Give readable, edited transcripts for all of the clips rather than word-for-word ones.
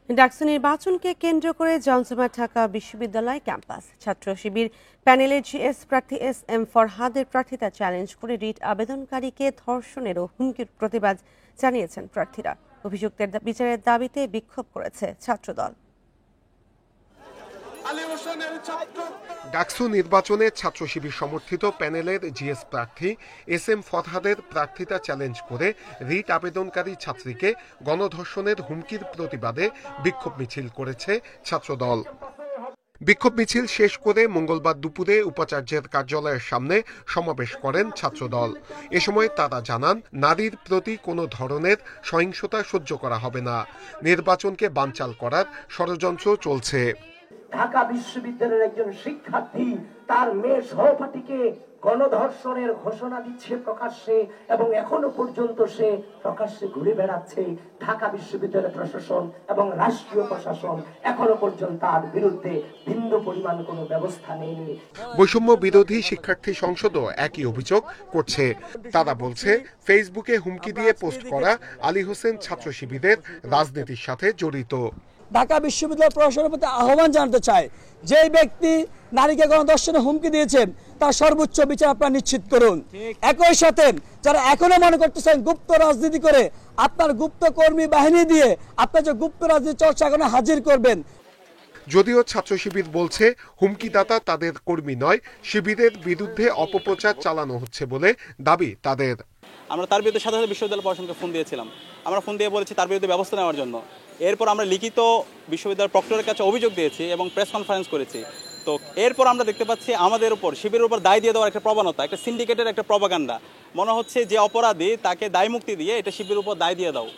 ডাকসু নির্বাচনকে কেন্দ্র করে জমজমাট ঢাকা বিশ্ববিদ্যালয় ক্যাম্পাস। ছাত্র শিবির প্যানেলের জিএস প্রার্থী এস এম ফরহাদের প্রার্থিতা চ্যালেঞ্জ করে রিট আবেদনকারীকে ধর্ষণের ও হুমকির প্রতিবাদ জানিয়েছেন প্রার্থীরা। অভিযুক্তের বিচারের দাবিতে বিক্ষোভ করেছে ছাত্রদল। ডাকসু নির্বাচনে ছাত্র শিবির সমর্থিত প্যানেলের জিএস প্রার্থী এস এম ফরহাদের প্রার্থিতা চ্যালেঞ্জ করে রিট আবেদনকারী ছাত্রীকে গণধর্ষণের হুমকির প্রতিবাদে বিক্ষোভ মিছিল করেছে ছাত্রদল। বিক্ষোভ মিছিল শেষ করে মঙ্গলবার দুপুরে উপাচার্যের কার্যালয়ের সামনে সমাবেশ করেন ছাত্রদল। এ সময় তারা জানান, নারীর প্রতি কোনো ধরনের সহিংসতা সহ্য করা হবে না, নির্বাচনকে বানচাল করার ষড়যন্ত্র চলছে। ঢাকা বিশ্ববিদ্যালয়ের একজন শিক্ষার্থী তার মেয়ে সহপাঠীকে গণধর্ষণের ঘোষণা দিচ্ছে প্রকাশ্যে, এবং এখনো পর্যন্ত সে প্রকাশ্যে ঘুরে বেড়াচ্ছে। ঢাকা বিশ্ববিদ্যালয় প্রশাসন এবং রাষ্ট্রীয় প্রশাসন এখনো পর্যন্ত তার বিরুদ্ধে বিন্দু পরিমাণ কোনো ব্যবস্থা নেয়নি। বৈষম্য বিরোধী শিক্ষার্থী সংসদও একই অভিযোগ করছে। তারা বলছে, ফেসবুকে হুমকি দিয়ে পোস্ট করা আলী হোসেন ছাত্র শিবিরের রাজনীতির সাথে জড়িত। ঢাকা বিশ্ববিদ্যালয় প্রশাসনের প্রতি আহ্বান জানাতে চায়, যে ব্যক্তি নারীকে গণধর্ষণের হুমকি দিয়েছেন তার সর্বোচ্চ বিচার আপনারা নিশ্চিত করুন। একই সাথে যারা এখনো মনে করতেছেন গুপ্ত রাজনীতি করে আপনার গুপ্ত কর্মী বাহিনী দিয়ে আপনার যে গুপ্ত রাজনীতি চর্চা এখানে হাজির করবেন। যদিও ছাত্র শিবির বলছে, হুমকিদাতা তাদের কর্মী নয়, শিবিরের বিরুদ্ধে অপপ্রচার চালানো হচ্ছে বলে দাবি তাদের। আমরা তার বিরুদ্ধে সাথে সাথে বিশ্ববিদ্যালয় প্রশাসনকে ফোন দিয়েছিলাম। আমরা ফোন দিয়ে বলেছি তার বিরুদ্ধে ব্যবস্থা নেওয়ার জন্য। এরপর আমরা লিখিত বিশ্ববিদ্যালয়ের প্রক্টরের কাছে অভিযোগ দিয়েছি এবং প্রেস কনফারেন্স করেছি। তো এরপর আমরা দেখতে পাচ্ছি আমাদের উপর শিবিরের উপর দায় দিয়ে দেওয়ার একটা প্রবণতা, একটা সিন্ডিকেটের একটা প্রপাগান্ডা। মনে হচ্ছে যে অপরাধী তাকে দায় মুক্তি দিয়ে এটা শিবিরের উপর দায় দিয়ে দাও।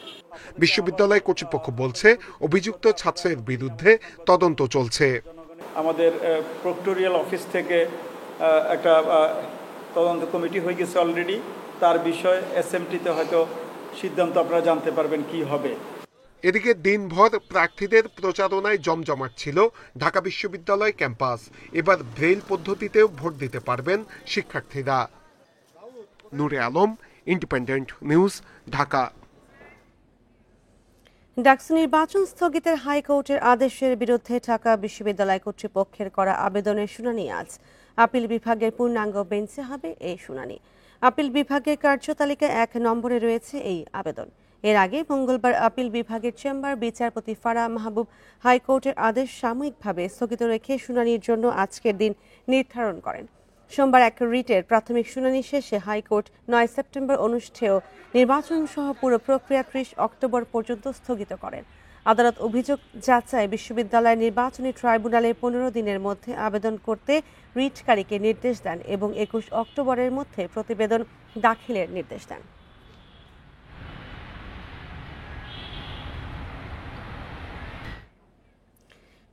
বিশ্ববিদ্যালয় কর্তৃপক্ষ বলছে, অভিযুক্ত ছাত্রের বিরুদ্ধে তদন্ত চলছে। আমাদের প্রক্টোরিয়াল অফিস থেকে একটা তদন্ত কমিটি হয়ে গেছে অলরেডি। তার বিষয়ে এসএমটিতে হয়তো সিদ্ধান্ত আপনারা জানতে পারবেন কি হবে। এদিকে দিনভর প্রার্থীদের প্রচারণায় জমজমাট ছিল ঢাকা বিশ্ববিদ্যালয় ক্যাম্পাস। এবার ব্রেইল পদ্ধতিতেও ভোট দিতে পারবেন শিক্ষার্থীরা। নূরে আলম, ইন্ডিপেন্ডেন্ট নিউজ, ঢাকা। ডাকসু নির্বাচন স্থগিতের হাইকোর্টের আদেশের বিরুদ্ধে ঢাকা বিশ্ববিদ্যালয় কর্তৃপক্ষের করা আবেদনের শুনানি আজ। আপিল বিভাগের পূর্ণাঙ্গ বেঞ্চে হবে এই শুনানি। আপিল বিভাগের কার্যতালিকায় 1 নম্বরে রয়েছে এই আবেদন। এর আগে মঙ্গলবার আপিল বিভাগের চেম্বার বিচারপতি ফারাহ মাহবুব হাইকোর্টের আদেশ সাময়িকভাবে স্থগিত রেখে শুনানির জন্য আজকের দিন নির্ধারণ করেন। সোমবার এক রিটের প্রাথমিক শুনানি শেষে হাইকোর্ট 9 সেপ্টেম্বর অনুষ্ঠেয় নির্বাচন সহ পুরো প্রক্রিয়া 30 অক্টোবর পর্যন্ত স্থগিত করেন। আদালত অভিযোগ যাচাই বিশ্ববিদ্যালয়ের নির্বাচনী ট্রাইব্যুনালে 15 দিনের মধ্যে আবেদন করতে রিটকারীকে নির্দেশ দেন এবং 21 অক্টোবরের মধ্যে প্রতিবেদন দাখিলের নির্দেশ দেন।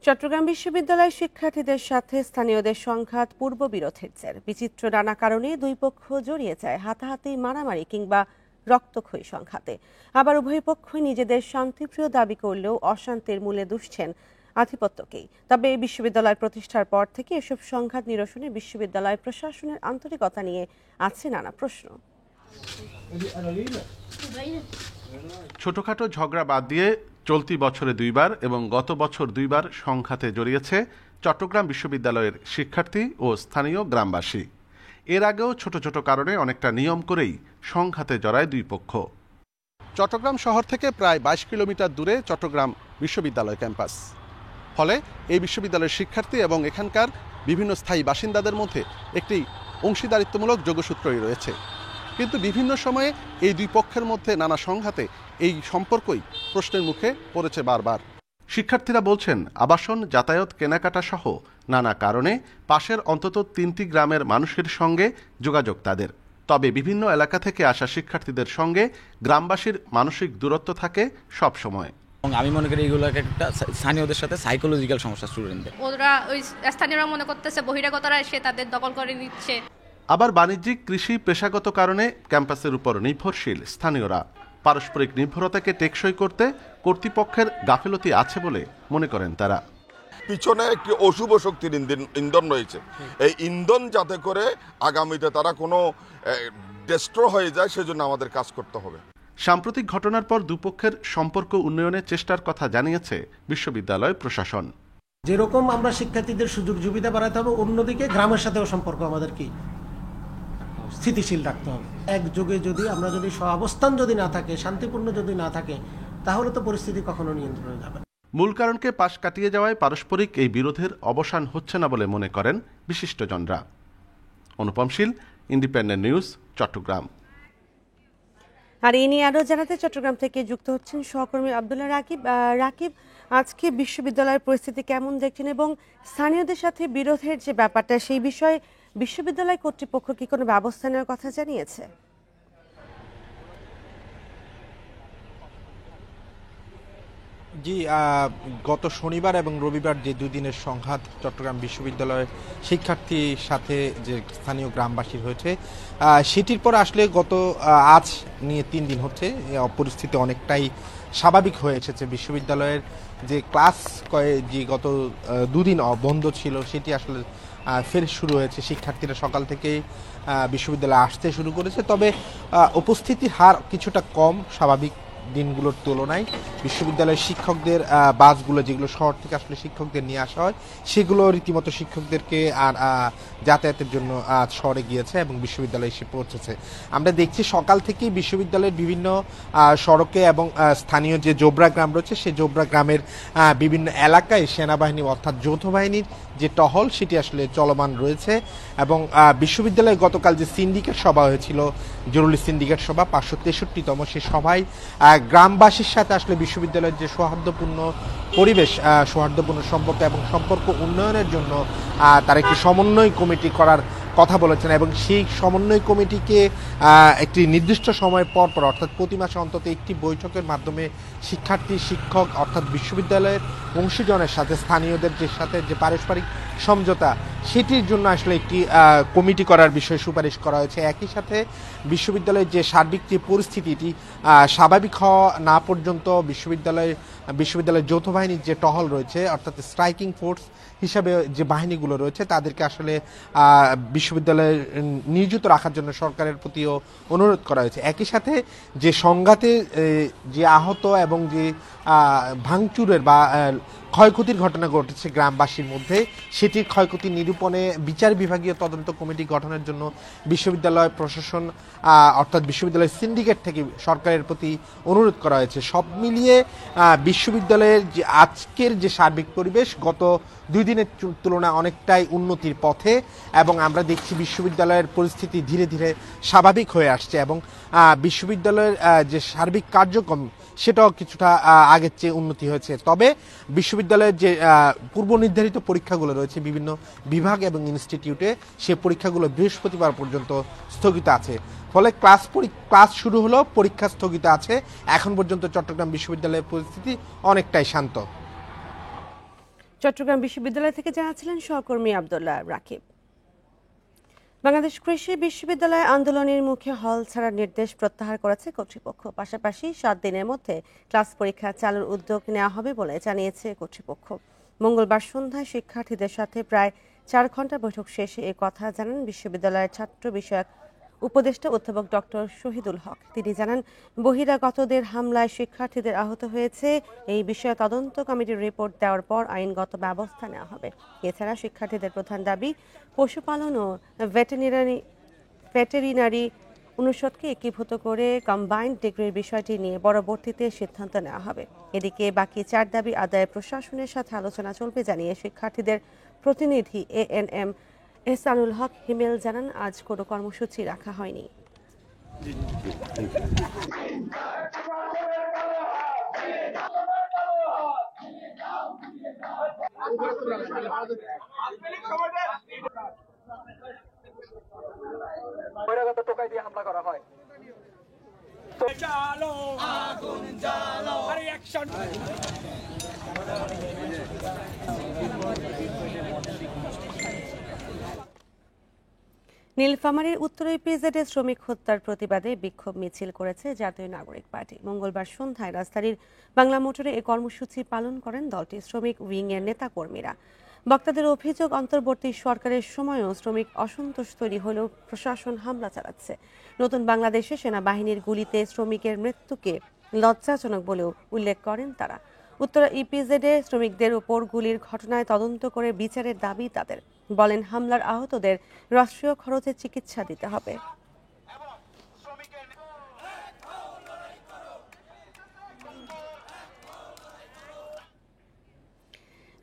চট্টগ্রাম বিশ্ববিদ্যালয়ের শিক্ষার্থীদের সাথে স্থানীয়দের সংঘাত পূর্ব বিরোধের জের। বিচিত্র নানা কারণে দুই পক্ষ জড়িয়ে যায় হাতাহাতি, মারামারি কিংবা রক্তক্ষয়ী সংঘাতে। আবার উভয় পক্ষই নিজেদের শান্তিপ্রিয় দাবি করলেও অশান্তির মূলে দুষছেন আধিপত্যকেই। তবে বিশ্ববিদ্যালয় প্রতিষ্ঠার পর থেকে এসব সংঘাত নিরসনে বিশ্ববিদ্যালয় প্রশাসনের আন্তরিকতা নিয়ে আছে নানা প্রশ্ন। ছোটখাটো ঝগড়া বাদ দিয়ে চলতি বছরে 2 বার এবং গত বছর 2 বার সংঘাতে জড়িয়েছে চট্টগ্রাম বিশ্ববিদ্যালয়ের শিক্ষার্থী ও স্থানীয় গ্রামবাসী। এর আগেও ছোট ছোট কারণে অনেকটা নিয়ম করেই সংঘাতে জড়ায় দুই পক্ষ। চট্টগ্রাম শহর থেকে প্রায় 22 কিলোমিটার দূরে চট্টগ্রাম বিশ্ববিদ্যালয় ক্যাম্পাস। ফলে এই বিশ্ববিদ্যালয়ের শিক্ষার্থী এবং এখানকার বিভিন্ন স্থায়ী বাসিন্দাদের মধ্যে একটি অংশীদারিত্বমূলক যোগসূত্রই রয়েছে। কিন্তু বিভিন্ন সময়ে এই দুই পক্ষের মধ্যে নানা সংঘাতে এই সম্পর্কই প্রশ্নের মুখে পড়েছে বারবার। শিক্ষার্থীরা বলছেন, আবাসন, যাতায়াত, কেনাকাটা সহ নানা কারণে পাশের অন্তত 3টি গ্রামের মানুষের সঙ্গে যোগাযোগ তাদের। তবে বিভিন্ন এলাকা থেকে আসা শিক্ষার্থীদের সঙ্গে গ্রামবাসীর মানসিক দূরত্ব থাকে সব সময়। আমি মনে করি এগুলো একটা স্থানীয়দের সাথে সাইকোলজিক্যাল সমস্যা স্টুডেন্টদের। ওরা ওই স্থানীয়রা মনে করতেছে বহিরাগতরা এসে তাদের দখল করে নিচ্ছে। আবার বাণিজ্যিক, কৃষি, পেশাগত কারণে ক্যাম্পাসের উপর নির্ভরশীল স্থানীয়রা। পারস্পরিক নির্ভরতাকে টেকসই করতে কর্তৃপক্ষের গাফিলতি আছে বলে মনে করেন তারা। পিছনে একটি অশুভ শক্তির ইন্ধন রয়েছে। এই ইন্ধন যাতে করে আগামীতে তারা কোনো ডেস্ট্রয় হয়ে যায় সেজন্য আমাদের কাজ করতে হবে। সাম্প্রতিক ঘটনার পর দুপক্ষের সম্পর্ক উন্নয়নের চেষ্টার কথা জানিয়েছে বিশ্ববিদ্যালয় প্রশাসন। যেরকম আমরা শিক্ষার্থীদের সুযোগ সুবিধা বাড়াতে হবে, অন্যদিকে গ্রামের সাথেও সম্পর্ক আমাদেরকে স্থিতিশীল রাখতে হবে। একযোগে যদি আমরা যদি সহাবস্থান যদি না থাকে, শান্তিপূর্ণ যদি না থাকে, তাহলে তো পরিস্থিতি কখনো নিয়ন্ত্রণে যাবে না। মূল কারণকে পাশ কাটিয়ে যাওয়ায় পারস্পরিক এই বিরোধের অবসান হচ্ছে না বলে মনে করেন বিশিষ্টজনরা। অনুপম শীল, ইন্ডিপেন্ডেন্ট নিউজ, চট্টগ্রাম। আর এই নিয়ে আরও জানাতে চট্টগ্রাম থেকে যুক্ত হচ্ছেন সহকর্মী আব্দুল্লাহ রাকিব। রাকিব, আজকে বিশ্ববিদ্যালয়ের পরিস্থিতি কেমন দেখছেন এবং স্থানীয়দের সাথে বিরোধের যে ব্যাপারটা, সেই বিষয়ে বিশ্ববিদ্যালয় কর্তৃপক্ষ কি কোনো ব্যবস্থা নেওয়ার কথা জানিয়েছে? জি, গত শনিবার এবং রবিবার যে দুদিনের সংঘাত চট্টগ্রাম বিশ্ববিদ্যালয়ের শিক্ষার্থীর সাথে যে স্থানীয় গ্রামবাসীর হয়েছে, সেটির পর আসলে গত আজ নিয়ে 3 দিন হচ্ছে পরিস্থিতি অনেকটাই স্বাভাবিক হয়ে এসেছে। বিশ্ববিদ্যালয়ের যে ক্লাস যে গত 2 দিন বন্ধ ছিল, সেটি আসলে ফের শুরু হয়েছে। শিক্ষার্থীরা সকাল থেকেই বিশ্ববিদ্যালয়ে আসতে শুরু করেছে, তবে উপস্থিতির হার কিছুটা কম স্বাভাবিক দিনগুলোর তুলনায়। বিশ্ববিদ্যালয়ের শিক্ষকদের বাসগুলো যেগুলো শহর থেকে আসলে শিক্ষকদের নিয়ে আসা হয়, সেগুলো রীতিমতো শিক্ষকদেরকে আর যাতায়াতের জন্য শহরে গিয়েছে এবং বিশ্ববিদ্যালয়ে এসে পৌঁছেছে। আমরা দেখছি সকাল থেকেই বিশ্ববিদ্যালয়ের বিভিন্ন সড়কে এবং স্থানীয় যে জোবরা গ্রাম রয়েছে, সেই জোবরা গ্রামের বিভিন্ন এলাকায় সেনাবাহিনী অর্থাৎ যৌথ বাহিনীর যে টহল, সেটি আসলে চলমান রয়েছে। এবং বিশ্ববিদ্যালয়ে গতকাল যে সিন্ডিকেট সভা হয়েছিল, জরুরি সিন্ডিকেট সভা 563তম, সে সভায় গ্রামবাসীর সাথে আসলে বিশ্ববিদ্যালয়ের যে সৌহার্দ্যপূর্ণ পরিবেশ, সৌহার্দ্যপূর্ণ সম্পর্ক এবং সম্পর্ক উন্নয়নের জন্য তার একটি সমন্বয় কমিটি করার কথা বলেছেন এবং সেই সমন্বয় কমিটিকে একটি নির্দিষ্ট সময় পর পর অর্থাৎ প্রতি মাসে অন্তত একটি বৈঠকের মাধ্যমে শিক্ষার্থী, শিক্ষক অর্থাৎ বিশ্ববিদ্যালয়ের অংশীজনের সাথে স্থানীয়দের সাথে যে পারস্পরিক সমঝোতা, সেটির জন্য আসলে একটি কমিটি করার বিষয়ে সুপারিশ করা হয়েছে। একই সাথে বিশ্ববিদ্যালয়ের যে সার্বিক যে পরিস্থিতিটি স্বাভাবিক হওয়া না পর্যন্ত বিশ্ববিদ্যালয়ের যৌথ বাহিনীর যে টহল রয়েছে অর্থাৎ স্ট্রাইকিং ফোর্স হিসাবে যে বাহিনীগুলো রয়েছে, তাদেরকে আসলে বিশ্ববিদ্যালয়ে নিয়োজিত রাখার জন্য সরকারের প্রতিও অনুরোধ করা হয়েছে। একই সাথে যে সংঘাতে যে আহত এবং যে ভাঙচুরের বা ক্ষয়ক্ষতির ঘটনা ঘটেছে গ্রামবাসীর মধ্যে, সেটির ক্ষয়ক্ষতি নিরূপণে বিচার বিভাগীয় তদন্ত কমিটি গঠনের জন্য বিশ্ববিদ্যালয় প্রশাসন অর্থাৎ বিশ্ববিদ্যালয় সিন্ডিকেট থেকে সরকারের প্রতি অনুরোধ করা হয়েছে। সব মিলিয়ে বিশ্ববিদ্যালয়ের যে আজকের যে সার্বিক পরিবেশ গত 2 দিনের তুলনায় অনেকটাই উন্নতির পথে এবং আমরা দেখছি বিশ্ববিদ্যালয়ের পরিস্থিতি ধীরে ধীরে স্বাভাবিক হয়ে আসছে এবং বিশ্ববিদ্যালয়ের যে সার্বিক কার্যক্রম, সেটাও কিছুটা আগের চেয়ে উন্নতি হয়েছে। তবে বিশ্ববিদ্যালয়ের যে পূর্ব নির্ধারিত পরীক্ষাগুলো রয়েছে বিভিন্ন বিভাগ এবং ইনস্টিটিউটে, সে পরীক্ষাগুলো বৃহস্পতিবার পর্যন্ত স্থগিত আছে। ফলে ক্লাস শুরু হলো, পরীক্ষা স্থগিত আছে। এখন পর্যন্ত চট্টগ্রাম বিশ্ববিদ্যালয়ের পরিস্থিতি অনেকটাই শান্ত। চট্টগ্রাম বিশ্ববিদ্যালয় থেকে জানাচ্ছিলেন সহকর্মী আব্দুল্লাহ রাকিব। বাংলাদেশ কৃষি বিশ্ববিদ্যালয় আন্দোলনের মুখে হল ছাড়ার নির্দেশ প্রত্যাহার করেছে কর্তৃপক্ষ। পাশাপাশি 7 দিনের মধ্যে ক্লাস পরীক্ষা চালুর উদ্যোগ নেওয়া হবে বলে জানিয়েছে কর্তৃপক্ষ। মঙ্গলবার সন্ধ্যায় শিক্ষার্থীদের সাথে প্রায় 4 ঘন্টা বৈঠক শেষে এ কথা জানান বিশ্ববিদ্যালয়ের ছাত্র বিষয়ক উপদেষ্টা অধ্যাপক ডক্টর শহীদুল হক। তিনি জানান, বহিরাগতদের হামলায় শিক্ষার্থীদের আহত হয়েছে। এই বিষয়ে তদন্ত কমিটির রিপোর্ট দেওয়ার পর আইনগত ব্যবস্থা নেওয়া হবে। এছাড়া শিক্ষার্থীদের প্রধান দাবি পশুপালন ও ভেটেরিনারি অনুষদকে একীভূত করে কম্বাইন্ড ডিগ্রির বিষয়টি নিয়ে পরবর্তীতে সিদ্ধান্ত নেওয়া হবে। এদিকে বাকি 4 দাবি আদায়ে প্রশাসনের সাথে আলোচনা চলবে জানিয়ে শিক্ষার্থীদের প্রতিনিধি ANM এহসানুল হক হিমেল জানান, আজ কোনো কর্মসূচি রাখা হয়নি। বহিরাগত টোকাই দিয়ে হামলা করা হয়। নীলফামারীর উত্তর ইপিজেডে শ্রমিক হত্যার প্রতিবাদে বিক্ষোভ মিছিল করেছে জাতীয় নাগরিক পার্টি। মঙ্গলবার সন্ধ্যায় রাজধানীর বাংলা মোটরে এ কর্মসূচি পালন করেন দলটির শ্রমিক উইং এর নেতাকর্মীরা। বক্তাদের অভিযোগ, অন্তর্বর্তী সরকারের সময়ও শ্রমিক অসন্তোষ তৈরি হলেও প্রশাসন হামলা চালাচ্ছে। নতুন বাংলাদেশে সেনাবাহিনীর গুলিতে শ্রমিকের মৃত্যুকে লজ্জাজনক বলেও উল্লেখ করেন তারা। উত্তরা ইপিজেডে শ্রমিকদের উপর গুলির ঘটনায় তদন্ত করে বিচারের দাবি তাদের। বলেন, হামলার আহতদের রাষ্ট্রীয় খরচে চিকিৎসা দিতে হবে।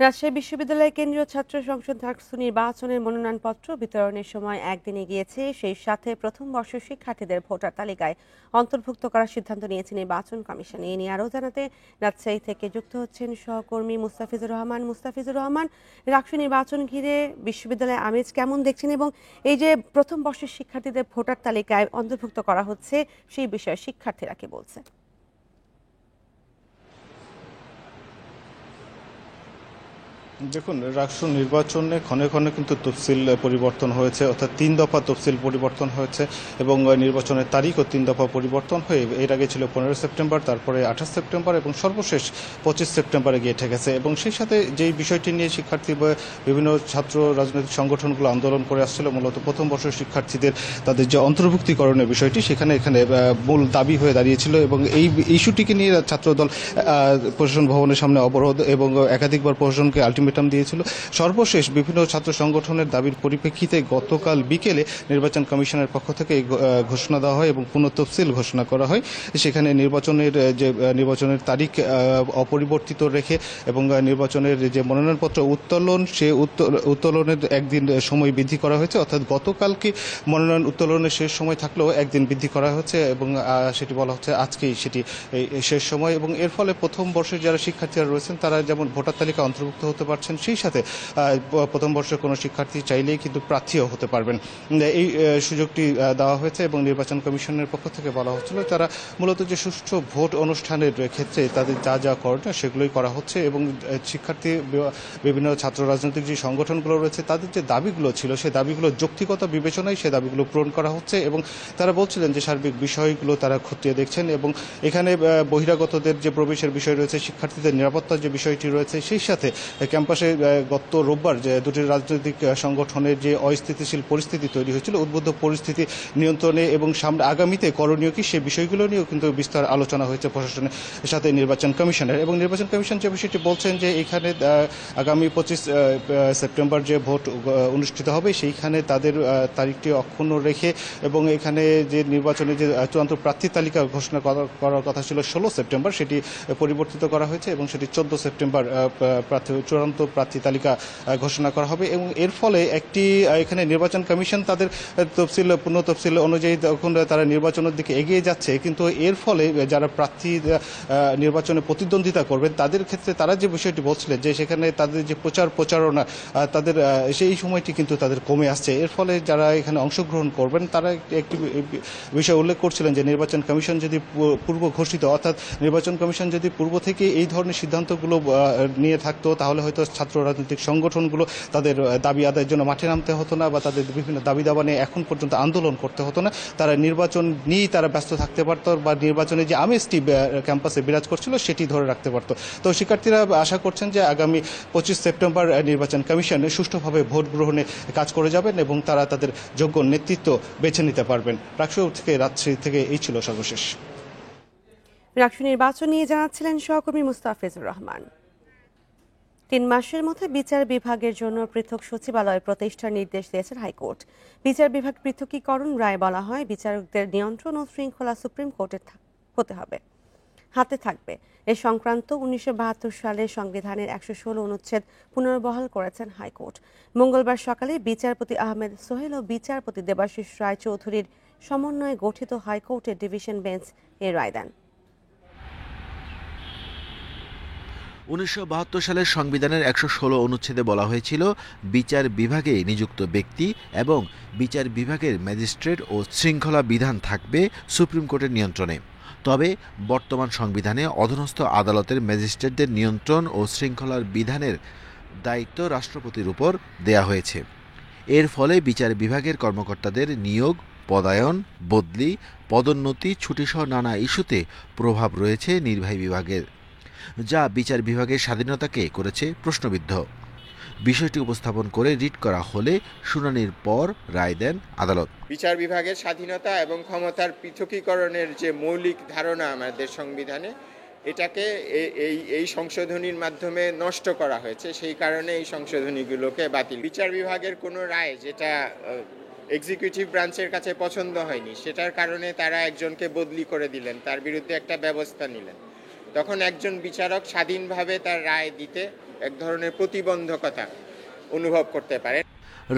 রাজশাহী বিশ্ববিদ্যালয় কেন্দ্রীয় ছাত্র সংসদ ডাকসু নির্বাচনের মনোনয়নপত্র বিতরণের সময় একদিনে গিয়েছে। সেই সাথে প্রথম বর্ষের শিক্ষার্থীদের ভোটার তালিকায় অন্তর্ভুক্ত করার সিদ্ধান্ত নিয়েছে নির্বাচন কমিশন। এই নিয়ে আরও জানাতে রাজশাহী থেকে যুক্ত হচ্ছেন সহকর্মী মুস্তাফিজুর রহমান। মুস্তাফিজুর রহমান, ডাকসু নির্বাচন ঘিরে বিশ্ববিদ্যালয়ের আমেজ কেমন দেখছেন, এবং এই যে প্রথম বর্ষের শিক্ষার্থীদের ভোটার তালিকায় অন্তর্ভুক্ত করা হচ্ছে সেই বিষয়ে শিক্ষার্থীরা কি বলছে? দেখুন, ডাকসু নির্বাচনে ক্ষণে ক্ষণে কিন্তু তফসিল পরিবর্তন হয়েছে, অর্থাৎ 3 দফা তফসিল পরিবর্তন হয়েছে এবং নির্বাচনের তারিখও 3 দফা পরিবর্তন হয়ে এর আগে ছিল 15 সেপ্টেম্বর, তারপরে 28 সেপ্টেম্বর এবং সর্বশেষ 25 সেপ্টেম্বরে গিয়ে ঠেকেছে। এবং সেই সাথে যেই বিষয়টি নিয়ে শিক্ষার্থী বিভিন্ন ছাত্র রাজনৈতিক সংগঠনগুলো আন্দোলন করে আসছিল, মূলত প্রথম বর্ষের শিক্ষার্থীদের তাদের যে অন্তর্ভুক্তিকরণের বিষয়টি এখানে মূল দাবি হয়ে দাঁড়িয়েছিল। এবং এই ইস্যুটিকে নিয়ে ছাত্রদল প্রশাসন ভবনের সামনে অবরোধ এবং একাধিকবার প্রশাসনকে আলটিমেটাম দিয়েছিল। সর্বশেষ বিভিন্ন ছাত্র সংগঠনের দাবির পরিপ্রেক্ষিতে গতকাল বিকেলে নির্বাচন কমিশনের পক্ষ থেকে ঘোষণা দেওয়া হয় এবং পুনঃতফসিল ঘোষণা করা হয়। সেখানে নির্বাচনের তারিখ অপরিবর্তিত রেখে এবং নির্বাচনের যে মনোনয়নপত্র উত্তোলন, সে উত্তোলনের একদিন সময় বৃদ্ধি করা হয়েছে, অর্থাৎ গতকালকে মনোনয়ন উত্তোলনের শেষ সময় থাকলেও একদিন বৃদ্ধি করা হচ্ছে এবং সেটি বলা হচ্ছে আজকেই সেটি শেষ সময়। এবং এর ফলে প্রথম বর্ষের যারা শিক্ষার্থীরা রয়েছেন তারা যেমন ভোটার তালিকা অন্তর্ভুক্ত হতে পারছেন, সেই সাথে প্রথম বর্ষের কোনো শিক্ষার্থী চাইলেই কিন্তু প্রার্থীও হতে পারবেন। এই সুযোগটি দেওয়া হয়েছে এবং নির্বাচন কমিশনের পক্ষ থেকে বলা হচ্ছিল তারা মূলত যে সুষ্ঠু ভোট অনুষ্ঠানের ক্ষেত্রে তাদের যা যা করণীয় সেগুলোই করা হচ্ছে এবং শিক্ষার্থী বিভিন্ন ছাত্র রাজনৈতিক যে সংগঠনগুলো রয়েছে তাদের যে দাবিগুলো ছিল সেই দাবিগুলো যৌক্তিকতা বিবেচনায় সে দাবিগুলো পূরণ করা হচ্ছে। এবং তারা বলছিলেন যে সার্বিক বিষয়গুলো তারা খতিয়ে দেখছেন এবং এখানে বহিরাগতদের যে প্রবেশের বিষয় রয়েছে, শিক্ষার্থীদের নিরাপত্তার যে বিষয়টি রয়েছে, সেই সাথে ক্যাম্পাসে গত রোববার যে দুটি রাজনৈতিক সংগঠনের যে অস্থিতিশীল পরিস্থিতি তৈরি হয়েছিল, উদ্বুদ্ধ পরিস্থিতি নিয়ন্ত্রণে এবং সামনে আগামীতে করণীয় কি সে বিষয়গুলো নিয়েও কিন্তু বিস্তার আলোচনা হয়েছে প্রশাসনের সাথে নির্বাচন কমিশনের। এবং নির্বাচন কমিশন যে বিষয়টি বলছেন যে এখানে আগামী 25 সেপ্টেম্বর যে ভোট অনুষ্ঠিত হবে সেইখানে তাদের তারিখটি অক্ষুণ্ণ রেখে এবং এখানে যে নির্বাচনে যে চূড়ান্ত প্রার্থী তালিকা ঘোষণা করার কথা ছিল 16 সেপ্টেম্বর সেটি পরিবর্তিত করা হয়েছে এবং সেটি 14 সেপ্টেম্বর চূড়ান্ত প্রার্থী তালিকা ঘোষণা করা হবে। এবং এর ফলে এখানে নির্বাচন কমিশন তাদের পুনঃ তফসিল অনুযায়ী তখন তারা নির্বাচনের দিকে এগিয়ে যাচ্ছে, কিন্তু এর ফলে যারা প্রার্থী নির্বাচনে প্রতিদ্বন্দ্বিতা করবেন তাদের ক্ষেত্রে তারা যে বিষয়টি বলছিলেন যে সেখানে তাদের যে প্রচারণা তাদের সেই সময়টি কিন্তু তাদের কমে আসছে। এর ফলে যারা এখানে অংশগ্রহণ করবেন তারা একটি বিষয় উল্লেখ করছিলেন যে নির্বাচন কমিশন যদি পূর্ব ঘোষিত, অর্থাৎ নির্বাচন কমিশন যদি পূর্ব থেকে এই ধরনের সিদ্ধান্তগুলো নিয়ে থাকতো তাহলে হয়তো ছাত্র রাজনৈতিক সংগঠনগুলো তাদের দাবি আদায়ের জন্য মাঠে নামতে হতো না বা তাদের বিভিন্ন দাবি দাবা নিয়ে এখন পর্যন্ত আন্দোলন করতে হতো না। তারা নির্বাচন নিয়েই তারা ব্যস্ত থাকতে পারত বা নির্বাচনে যে আমেজটি ক্যাম্পাসে বিরাজ করছিল সেটি ধরে রাখতে পারত। তো শিক্ষার্থীরা আশা করছেন যে আগামী 25 সেপ্টেম্বর নির্বাচন কমিশন সুষ্ঠুভাবে ভোট গ্রহণে কাজ করে যাবেন এবং তারা তাদের যোগ্য নেতৃত্ব বেছে নিতে পারবেন। ডাকসু থেকে রাজশাহী থেকে এই ছিল সর্বশেষ। ডাকসু নির্বাচন নিয়ে জানাচ্ছিলেন সহকর্মী মুস্তাফিজুর রহমান। 3 মাসের মধ্যে বিচার বিভাগের জন্য পৃথক সচিবালয় প্রতিষ্ঠার নির্দেশ দিয়েছেন হাইকোর্ট। বিচার বিভাগ পৃথকীকরণ রায় বলা হয় বিচারকদের নিয়ন্ত্রণ ও শৃঙ্খলা সুপ্রিম কোর্টের হাতে থাকবে। এ সংক্রান্ত 1972 সালের সংবিধানের 116 অনুচ্ছেদ পুনর্বহাল করেছেন হাইকোর্ট। মঙ্গলবার সকালে বিচারপতি আহমেদ সোহেল ও বিচারপতি দেবাশিস রায় চৌধুরীর সমন্বয়ে গঠিত হাইকোর্টের ডিভিশন বেঞ্চ এ রায় দেন। 1972 সালের সংবিধানের 116 অনুচ্ছেদে বলা হয়েছিল বিচার বিভাগে নিযুক্ত ব্যক্তি এবং বিচার বিভাগের ম্যাজিস্ট্রেট ও শৃঙ্খলা বিধান থাকবে সুপ্রিম কোর্টের নিয়ন্ত্রণে। তবে বর্তমান সংবিধানে অধীনস্থ আদালতের ম্যাজিস্ট্রেটদের নিয়ন্ত্রণ ও শৃঙ্খলার বিধানের দায়িত্ব রাষ্ট্রপতির উপর দেয়া হয়েছে। এর ফলে বিচার বিভাগের কর্মকর্তাদের নিয়োগ, পদায়ন, বদলি, পদোন্নতি, ছুটিসহ নানা ইস্যুতে প্রভাব রয়েছে নির্বাহী বিভাগের, যা বিচার বিভাগের স্বাধীনতাকে করেছে প্রশ্নবিদ্ধ। বিষয়টি উপস্থাপন করে রিট করা হলে শুনানির পর রায় দেন আদালত। বিচার বিভাগের স্বাধীনতা এবং ক্ষমতার পৃথকীকরণের যে মৌলিক ধারণা আমাদের সংবিধানে, এটাকে এই সংশোধনীর মাধ্যমে নষ্ট করা হয়েছে। সেই কারণে এই সংশোধনীগুলোকে বাতিল। বিচার বিভাগের কোনো রায় যেটা এক্সিকিউটিভ ব্রাঞ্চের কাছে পছন্দ হয়নি, সেটার কারণে তারা একজনকে বদলি করে দিলেন, তার বিরুদ্ধে একটা ব্যবস্থা নিলেন। তখন একজন বিচারক স্বাধীনভাবে তার রায় দিতে এক ধরনের প্রতিবন্ধকতা অনুভব করতে পারে।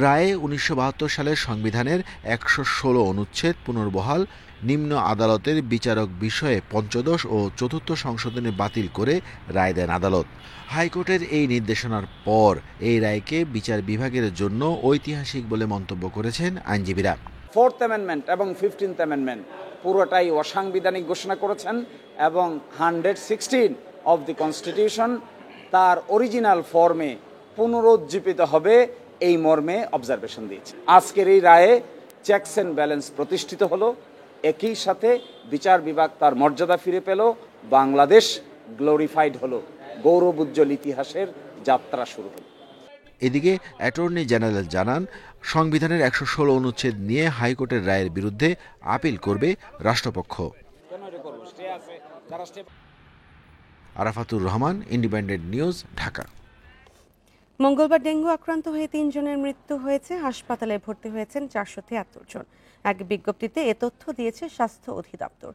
রায়ে 1972 সালের সংবিধানের 116 অনুচ্ছেদ পুনর্বহাল, নিম্ন আদালতের বিচারক বিষয়ে পঞ্চদশ ও চতুর্থ সংশোধনী বাতিল করে রায় দেন আদালত। হাইকোর্টের এই নির্দেশনার পর এই রায়কে বিচার বিভাগের জন্য ঐতিহাসিক বলে মন্তব্য করেছেন আইনজীবীরা। 4th অ্যামেন্ডমেন্ট এবং 15th অ্যামেন্ডমেন্ট পুরোটাই অসাংবিধানিক ঘোষণা করেছেন এবং 116 অফ দি কনস্টিটিউশন তার অরিজিনাল ফর্মে পুনরুজ্জীবিত হবে এই মর্মে অবজারভেশন দিয়েছে। আজকের এই রায়ে চেকস অ্যান্ড ব্যালেন্স প্রতিষ্ঠিত হলো, একই সাথে বিচার বিভাগ তার মর্যাদা ফিরে পেল, বাংলাদেশ গ্লোরিফাইড হলো, গৌরব উজ্জ্বল ইতিহাসের যাত্রা শুরু হলো। এদিকে অ্যাটর্নি জেনারেল জানান, সংবিধানের 116 অনুচ্ছেদ নিয়ে হাইকোর্টের রায়ের বিরুদ্ধে আপিল করবে রাষ্ট্রপক্ষ। Arafatur Rahman, independent news, Dhaka. মঙ্গলবার ডেঙ্গু আক্রান্ত হয়ে 3 জনের মৃত্যু হয়েছে। হাসপাতালে ভর্তি হয়েছেন 473 জন। এক বিজ্ঞপ্তিতে এ তথ্য দিয়েছে স্বাস্থ্য অধিদপ্তর।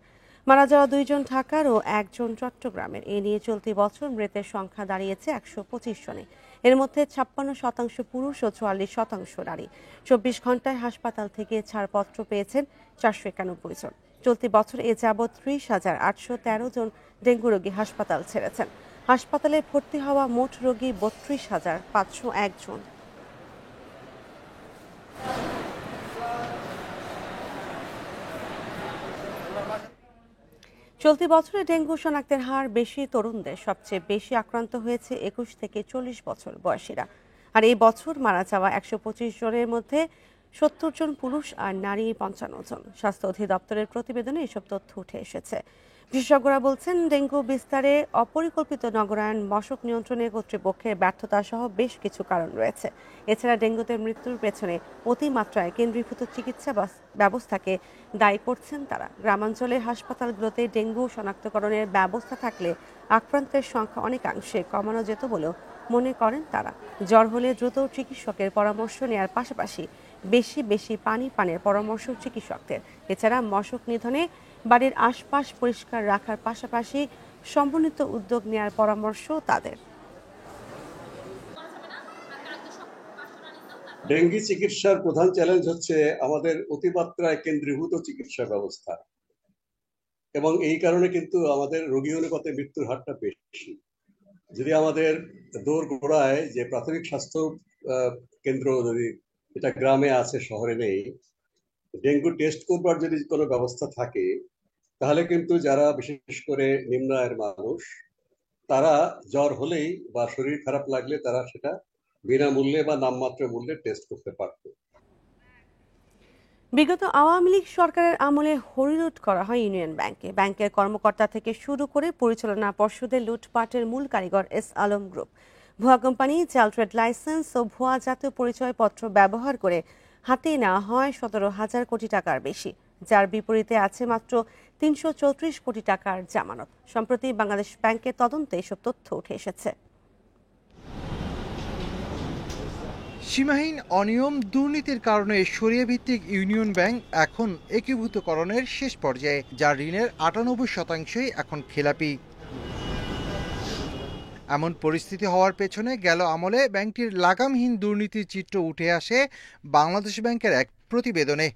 মারা যাওয়া 2 জন ঢাকার ও 1 জন চট্টগ্রামের। এ নিয়ে চলতি বছর মৃতের সংখ্যা দাঁড়িয়েছে 125 জনে। এর মধ্যে 56% পুরুষ ও 44% নারী। 24 ঘন্টায় হাসপাতাল থেকে ছাড়পত্র পেয়েছেন 491 জন। চলতি বছর এ যাবৎ 30,813 জন ডেঙ্গু রোগী হাসপাতাল ছেড়েছেন। হাসপাতালে ভর্তি হওয়া মোট রোগী 32,501 জন। চলতি বছরে ডেঙ্গু শনাক্তের হার বেশি তরুণদের। সবচেয়ে বেশি আক্রান্ত হয়েছে 21 থেকে 40 বছর বয়সীরা। আর এই বছর মারা যাওয়া 125 জনের মধ্যে 70 জন পুরুষ আর নারী 55 জন। স্বাস্থ্য অধিদপ্তরের প্রতিবেদনে এসব তথ্য উঠে এসেছে। বিশেষজ্ঞরা বলছেন, ডেঙ্গু বিস্তারে অপরিকল্পিত নগরায়ন, মশক নিয়ন্ত্রণে কর্তৃপক্ষের ব্যর্থতা সহ বেশ কিছু কারণ রয়েছে। এছাড়া ডেঙ্গুতে মৃত্যুর পেছনে অতিমাত্রায় কেন্দ্রীভূত চিকিৎসা ব্যবস্থাকে দায়ী করছেন তারা। গ্রামাঞ্চলের হাসপাতালগুলোতে ডেঙ্গু শনাক্তকরণের ব্যবস্থা থাকলে আক্রান্তের সংখ্যা অনেকাংশে কমানো যেত বলেও মনে করেন তারা। জ্বর হলে দ্রুত চিকিৎসকের পরামর্শ নেওয়ার পাশাপাশি বেশি পানি পানের পরামর্শ চিকিৎসকদের। এছাড়া মশক নিধনে বাড়ির আশপাশ পরিষ্কার রাখার পাশাপাশি সমন্বিত উদ্যোগ নেওয়ার পরামর্শ তাদের। ডেঙ্গি চিকিৎসার প্রধান চ্যালেঞ্জ হচ্ছে আমাদের অতিমাত্রায় কেন্দ্রীভূত চিকিৎসা ব্যবস্থা, এবং এই কারণে কিন্তু আমাদের রোগী অনুপাতে মৃত্যুর হারটা বেশি। যদি আমাদের দোরগোড়ায় যে প্রাথমিক স্বাস্থ্য কেন্দ্র যদি এটা গ্রামে আছে, শহরে নেই, ডেঙ্গু টেস্ট করবার যদি কোনো ব্যবস্থা থাকে, তাহলে কিন্তু যারা বিশেষ করে নিম্ন আয়ের মানুষ, তারা জ্বর হলেই বা শরীর খারাপ লাগলে তারা সেটা বিনামূল্যে বা নামমাত্র মূল্যে টেস্ট করতে পারত। বিগত আওয়ামী লীগ সরকারের আমলে হরিলুট করা হয় ইউনিয়ন ব্যাংকে। ব্যাংকের কর্মকর্তা থেকে শুরু করে পরিচালনা পর্ষদে লুটপাটের মূল কারিগর এস আলম গ্রুপ। ভুয়া কোম্পানি, জাল ট্রেড লাইসেন্স ও ভুয়া জাতীয় পরিচয়পত্র ব্যবহার করে হাতে নেওয়া হয় 17,000 কোটি টাকার বেশি, যার বিপরীতে আছে মাত্র 334 কোটি টাকার জামানত। সম্প্রতি বাংলাদেশ ব্যাংকের তদন্তে এসব তথ্য উঠে এসেছে। সীমাহীন অনিয়ম, দুর্নীতির কারণে সরিয়া ভিত্তিক ইউনিয়ন ব্যাংক এখন একীভূতকরণের শেষ পর্যায়ে, যার ঋণের 98% এখন খেলাপি। এমন পরিস্থিতি হওয়ার পেছনে গেল আমলে ব্যাংকটির লাগামহীন দুর্নীতির চিত্র উঠে আসে বাংলাদেশ ব্যাংকের এক প্রতিবেদনে।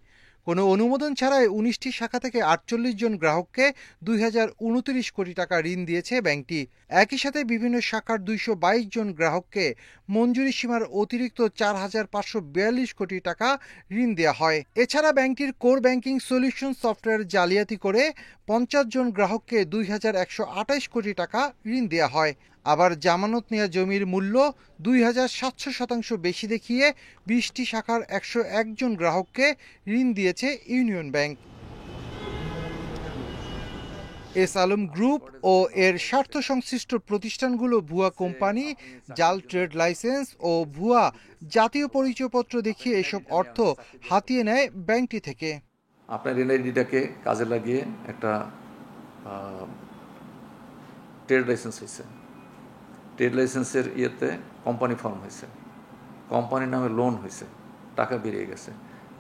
কোনো অনুমোদন ছাড়াই 19টি শাখা থেকে 48 জন গ্রাহককে 2029 কোটি টাকা ঋণ দিয়েছে ব্যাংকটি। একই সাথে বিভিন্ন শাখার 222 জন গ্রাহককে মঞ্জুরি সীমার অতিরিক্ত 4,542 কোটি টাকা ঋণ দেওয়া হয়। এছাড়া ব্যাংকটির কোর ব্যাংকিং সলিউশন সফটওয়্যার জালিয়াতি করে 50 জন গ্রাহককে 2,128 কোটি টাকা ঋণ দেওয়া হয়। আবার জামানত নেওয়া জমির মূল্য 2,700% বেশি দেখিয়ে 20টি শাখার 101 জন গ্রাহককে ঋণ দিয়েছে Union Bank. S Alam group ও এর স্বার্থ সংশ্লিষ্ট প্রতিষ্ঠানগুলো ভুয়া কোম্পানি, জাল ট্রেড লাইসেন্স ও ভুয়া জাতীয় পরিচয়পত্র দেখিয়ে এসব অর্থ হাতিয়ে নেয় ব্যাংকটি থেকে। আপনার এনআইডিটাকে কাজে লাগিয়ে একটা ট্রেড লাইসেন্স হয়েছে, ট্রেড লাইসেন্সের ইয়েতে কোম্পানি ফর্ম হয়েছে, কোম্পানির নামে লোন হয়েছে, টাকা বেরিয়ে গেছে।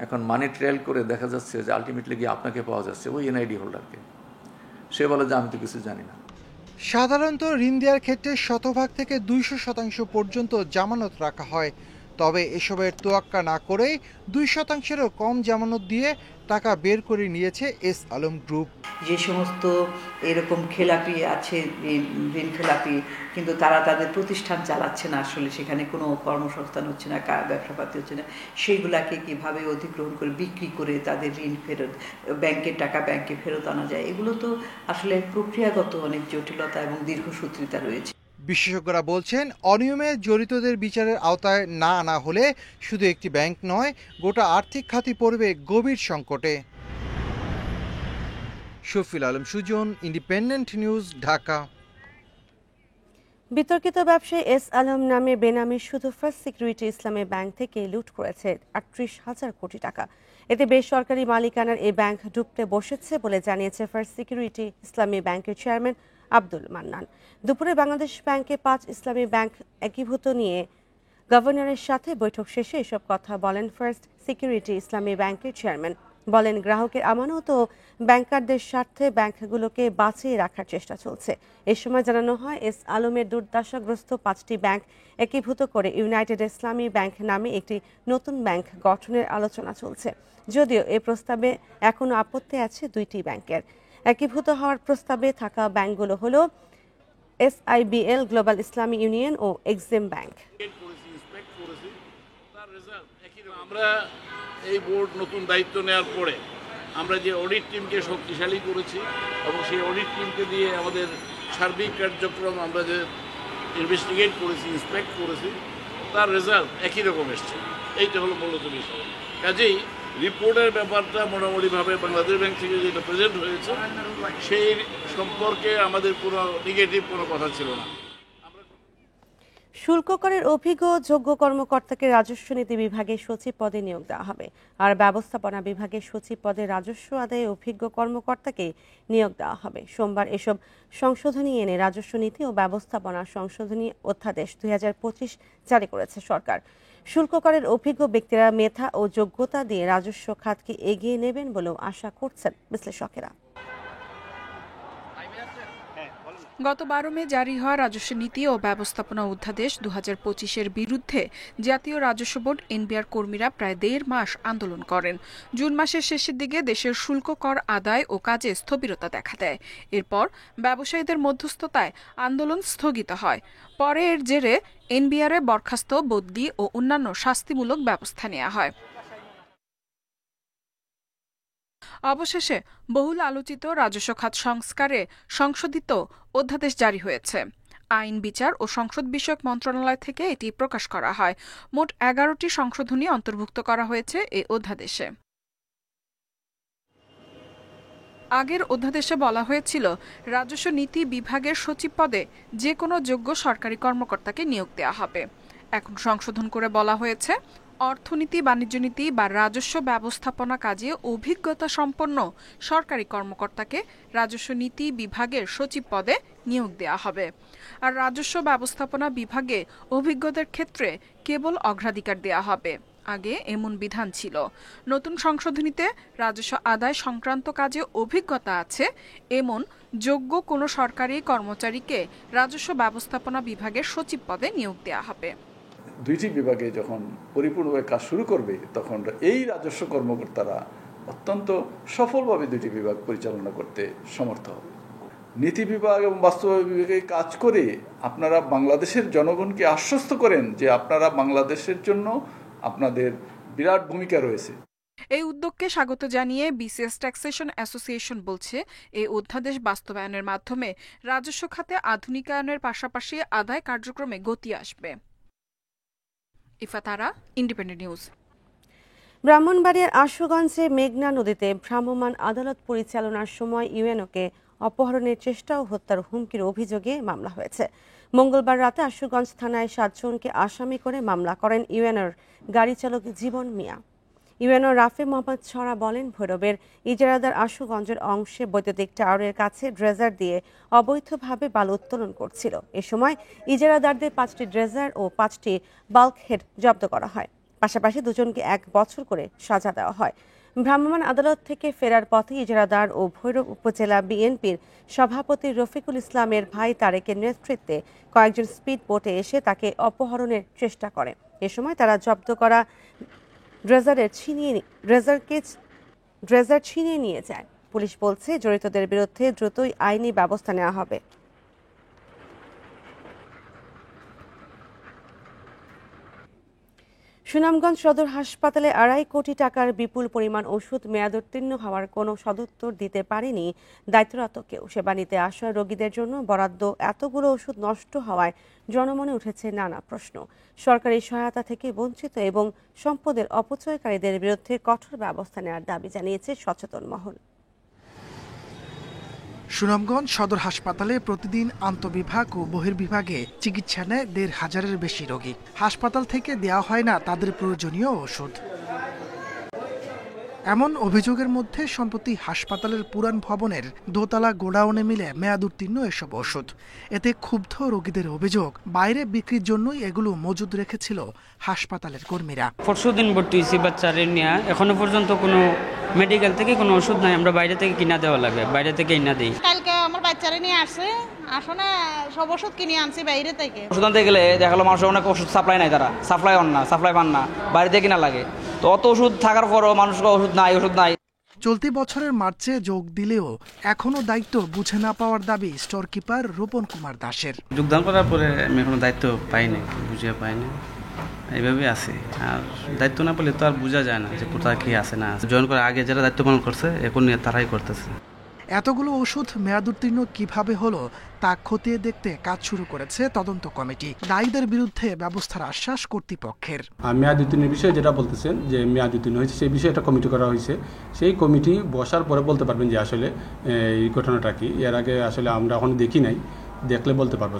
এখন মানি ট্রায়াল করে দেখা যাচ্ছে যে আলটিমেটলি গিয়ে আপনাকে পাওয়া যাচ্ছে ওই এনআইডি হোল্ডারকে। সে বলে যে আমি তো কিছু জানি না। সাধারণত ঋণ দেওয়ার ক্ষেত্রে 100% থেকে 200% পর্যন্ত জামানত রাখা হয়, তবে এসবের তোয়াক্কা না করেই 2%-এরও কম জামানত দিয়ে টাকা বের করে নিয়েছে এস আলম গ্রুপ। যে সমস্ত এরকম খেলাপি আছে, ঋণ খেলাপি, কিন্তু তারা তাদের প্রতিষ্ঠান চালাচ্ছে না, আসলে সেখানে কোনো কর্মসংস্থান হচ্ছে না, ব্যবসাপাতি হচ্ছে না, সেইগুলাকে কিভাবে অধিগ্রহণ করে বিক্রি করে তাদের ঋণ ফেরত, ব্যাংকের টাকা ব্যাংকে ফেরত আনা যায়, এগুলো তো আসলে প্রক্রিয়াগত অনেক জটিলতা এবং দীর্ঘসূত্রিতা রয়েছে। বিশেষজ্ঞরা বলছেন, অনিয়মে জড়িতদের বিচারের আওতায় না আনা হলে শুধু একটি ব্যাংক নয়, গোটা আর্থিক খাতই পড়বে গভীর সংকটে। Shafil Alam Sujan, Independent news, Dhaka. বিতর্কিত ব্যবসায়ী এস আলম নামে বেনামে শুধু ফার্স্ট সিকিউরিটি ইসলামী ব্যাংক থেকে লুট করেছে 38,000 কোটি টাকা। এতে বেসরকারি মালিকানার এই ব্যাংক ডুবতে বসেছে বলে জানিয়েছে ফার্স্ট সিকিউরিটি ইসলামী ব্যাংকের চেয়ারম্যান আব্দুল মান্নান। দুপুরে বাংলাদেশ ব্যাংকে 5 ইসলামী ব্যাংক একীভূত নিয়ে গভর্নরের সাথে বৈঠক শেষে এসব কথা বলেন ফার্স্ট সিকিউরিটি ইসলামী ব্যাংকের চেয়ারম্যান। বলেন, গ্রাহকের আমানত ও ব্যাংকারদের স্বার্থে ব্যাংকগুলোকে বাঁচিয়ে রাখার চেষ্টা চলছে। এ সময় জানানো হয়, এস আলমের দুর্দশাগ্রস্ত 5টি ব্যাংক একীভূত করে ইউনাইটেড ইসলামী ব্যাংক নামে একটি নতুন ব্যাংক গঠনের আলোচনা চলছে। যদিও এ প্রস্তাবে এখনো আপত্তি আছে 2টি ব্যাংকের। একীভূত হওয়ার প্রস্তাবে থাকা ব্যাংকগুলো হলো SIBL, গ্লোবাল ইসলামী ইউনিয়ন ও এক্সিম ব্যাংক। আমরা এই বোর্ড নতুন দায়িত্ব নেওয়ার পরে আমরা যে অডিট টিমকে শক্তিশালী করেছি এবং সেই অডিট টিমকে দিয়ে আমাদের সার্বিক কার্যক্রম আমরা যে ইনভেস্টিগেট করেছি, ইন্সপেক্ট করেছি, তার রেজাল্ট একই রকম এসছে। এইটা হলো মূলত বিষয়। কাজেই রিপোর্টের ব্যাপারটা মোটামুটিভাবে বাংলাদেশ ব্যাংক থেকে যেটা প্রেজেন্ট হয়েছে সেই সম্পর্কে আমাদের কোনো নেগেটিভ কোনো কথা ছিল না। শুল্ক করের অভিজ্ঞ যোগ্য কর্মকর্তাকে রাজস্ব নীতি বিভাগের সচিব পদে নিয়োগ দেওয়া হবে, আর ব্যবস্থাপনা বিভাগের সচিব পদে রাজস্ব আদায়ে অভিজ্ঞ কর্মকর্তাকে নিয়োগ দেওয়া হবে। সোমবার এসব সংশোধনী এনে রাজস্ব নীতি ও ব্যবস্থাপনা সংশোধনী অধ্যাদেশ 2025 জারি করেছে সরকার। শুল্ক করের অভিজ্ঞ ব্যক্তিরা মেধা ও যোগ্যতা দিয়ে রাজস্ব খাতকে এগিয়ে নেবেন বলেও আশা করছেন বিশ্লেষকেরা। গত 12 মে জারি হওয়া রাজস্ব নীতি ও ব্যবস্থাপনা অধ্যাদেশ 2025-এর বিরুদ্ধে জাতীয় রাজস্ব বোর্ড এনবিআর কর্মীরা প্রায় 1.5 মাস আন্দোলন করেন। জুন মাসের শেষের দিকে দেশের শুল্ক কর আদায় ও কাজে স্থবিরতা দেখা দেয়। এরপর ব্যবসায়ীদের মধ্যস্থতায় আন্দোলন স্থগিত হয়। পরে এর জেরে এনবিআরে বরখাস্ত, বদলি ও অন্যান্য শাস্তিমূলক ব্যবস্থা নেওয়া হয়। অবশেষে বহুল আলোচিত রাজস্ব খাত সংস্কারে সংশোধিত অধ্যাদেশ জারি হয়েছে। আইন, বিচার ও সংসদ বিষয়ক মন্ত্রণালয় থেকে এটি প্রকাশ করা হয়। মোট 11টি সংশোধনী অন্তর্ভুক্ত করা হয়েছে এই অধ্যাদেশে। আগের অধ্যাদেশে বলা হয়েছিল, রাজস্ব নীতি বিভাগের সচিব পদে যে কোনো যোগ্য সরকারি কর্মকর্তাকে নিয়োগ দেওয়া হবে। এখন সংশোধন করে বলা হয়েছে, অর্থনীতি, বাণিজ্য নীতি বা রাজস্ব ব্যবস্থাপনা কাজে অভিজ্ঞতা সম্পন্ন সরকারি কর্মকর্তাকে রাজস্ব নীতি বিভাগের সচিব পদে নিয়োগ দেওয়া হবে। আর রাজস্ব ব্যবস্থাপনা বিভাগে অভিজ্ঞতার ক্ষেত্রে কেবল অগ্রাধিকার দেওয়া হবে। আগে এমন বিধান ছিল। নতুন সংশোধনীতে রাজস্ব আদায় সংক্রান্ত কাজে অভিজ্ঞতা আছে এমন যোগ্য কোনো সরকারি কর্মচারীকে রাজস্ব ব্যবস্থাপনা বিভাগের সচিব পদে নিয়োগ দেওয়া হবে। 2টি বিভাগে যখন পরিপূর্ণভাবে কাজ শুরু করবে তখন এই রাজস্ব কর্মকর্তারা অত্যন্ত সফলভাবে 2টি বিভাগ পরিচালনা করতে সমর্থ হবে। নীতি বিভাগ এবং বাস্তবায়ন বিভাগে কাজ করে আপনারা বাংলাদেশের জনগণকে আশ্বস্ত করেন যে আপনারা বাংলাদেশের জন্য আপনাদের বিরাট ভূমিকা রয়েছে। এই উদ্যোগকে স্বাগত জানিয়ে বিসিএস ট্যাক্সেশন অ্যাসোসিয়েশন বলছে, এই অধ্যাদেশ বাস্তবায়নের মাধ্যমে রাজস্ব খাতে আধুনিকায়নের পাশাপাশি আদায় কার্যক্রমে গতি আসবে। ইফাতারা, ইন্ডিপেন্ডেন্ট নিউজ। ব্রাহ্মণবাড়িয়ার আশুগঞ্জে মেঘনা নদীতে ভ্রাম্যমাণ আদালত পরিচালনার সময় ইউএনওকে অপহরণের চেষ্টা ও হত্যার হুমকির অভিযোগে মামলা হয়েছে। মঙ্গলবার রাতে আশুগঞ্জ থানায় 7 জনকে আসামি করে মামলা করেন ইউএনওর গাড়ি চালক জীবন মিয়া। ইউএনও রাফে মোহাম্মদ ছড়া বলেন, ভৈরবের ইজারাদার আশুগঞ্জের অংশে বৈদ্যুতিক টাওয়ারের কাছে ড্রেজার দিয়ে অবৈধভাবে বালু উত্তোলন করছিল। এ সময় ইজারাদারদের 5টি ড্রেজার ও 5টি বাল্কহেড জব্দ করা হয়। পাশাপাশি 2 জনকে 1 বছর করে সাজা দেওয়া হয়। ভ্রাম্যমাণ আদালত থেকে ফেরার পথে ইজারাদার ও ভৈরব উপজেলা বিএনপির সভাপতি রফিকুল ইসলামের ভাই তারেকের নেতৃত্বে কয়েকজন স্পিড বোটে এসে তাকে অপহরণের চেষ্টা করে। এ সময় তারা জব্দ করা ড্রেজার ছিনিয়ে নিয়ে যায়। পুলিশ বলছে, জড়িতদের বিরুদ্ধে দ্রুতই আইনি ব্যবস্থা নেওয়া হবে। সুনামগঞ্জ সদর হাসপাতালে 2.5 কোটি টাকার বিপুল পরিমাণ ওষুধ মেয়াদোত্তীর্ণ হওয়ার কোনো সদুত্তর দিতে পারেনি দায়িত্বরত কেউ। সেবা নিতে আসা রোগীদের জন্য বরাদ্দ এতগুলো ওষুধ নষ্ট হওয়ায় জনমনে উঠেছে নানা প্রশ্ন। সরকারি সহায়তা থেকে বঞ্চিত এবং সম্পদের অপচয়কারীদের বিরুদ্ধে কঠোর ব্যবস্থা নেওয়ার দাবি জানিয়েছে সচেতন মহল। সুনামগঞ্জ সদর হাসপাতালে প্রতিদিন আন্তঃবিভাগ ও বহির্বিভাগে চিকিৎসা নেয় 1,500-এর বেশি রোগী। হাসপাতাল থেকে দেওয়া হয় না তাদের প্রয়োজনীয় ওষুধ। এমন অভিযোগের মধ্যে সম্প্রতি হাসপাতালের পুরান ভবনের দোতলা গোডাউনে মিলে মেয়াদ উত্তীর্ণ এসব ওষুধ। এতে ক্ষুব্ধ রোগীদের অভিযোগ, বাইরে বিক্রির জন্যই এগুলো মজুদ রেখেছিল হাসপাতালের কর্মীরা। পরশুদিন ভর্তি হয়েছি বাচ্চারে নিয়ে, এখনো পর্যন্ত কোনো মেডিকেল থেকে কোনো ওষুধ নাই, আমরা বাইরে থেকে কিনা দেওয়া লাগে, বাইরে থেকে কিনা দিই। কালকে আমার বাচ্চারে নিয়ে আসছে, আসলে সব ওষুধ কিনে আনছি বাইরে থেকে। ওষুধ আনতে গেলে দেখালো মানুষের অনেক ওষুধ সাপ্লাই নাই, তারা সাপ্লাই পান না, বাইরে থেকে কিনা লাগে। তো অত ওষুধ থাকার পরও মানুষের ওষুধ নাই। চলতি বছরের মার্চে যোগ দিলেও এখনো দায়িত্ব বুঝে না পাওয়ার দাবি স্টোর কিপার রূপন কুমার দাসের। যোগদান করার পরে আমি এখনো দায়িত্ব পাইনি, বুঝে পাইনি, এইভাবে আছে। আর দায়িত্ব না পেলে তো আর বোঝা যায় না যে কোথায় কি আছে না। জয়েন করার আগে যারা দায়িত্ব পালন করছে এখন নিয়ে তারাই করতেছে। এতগুলো ওষুধ মেয়াদ উত্তীর্ণ কিভাবে হলো তা খতিয়ে দেখতে কাজ শুরু করেছে তদন্ত কমিটি। দায়ীদের বিরুদ্ধে ব্যবস্থার আশ্বাস কর্তৃপক্ষের। মেয়াদ উত্তীর্ণের বিষয়ে যেটা বলতেছেন যে মেয়াদ উত্তীর্ণ হয়েছে, সেই বিষয়ে একটা কমিটি করা হয়েছে। সেই কমিটি বসার পরে বলতে পারবেন যে আসলে এই ঘটনাটা কি। এর আগে আসলে আমরা এখন দেখি নাই, দেখলে বলতে পারবো।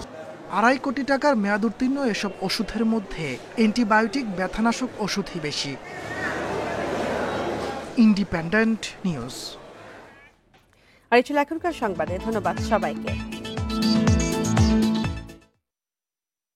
2.5 কোটি টাকার মেয়াদ উত্তীর্ণ এসব ওষুধের মধ্যে অ্যান্টিবায়োটিক ব্যথানাশক ওষুধই বেশি। Independent news. আর এই ছিল এখনকার সংবাদে। ধন্যবাদ সবাইকে।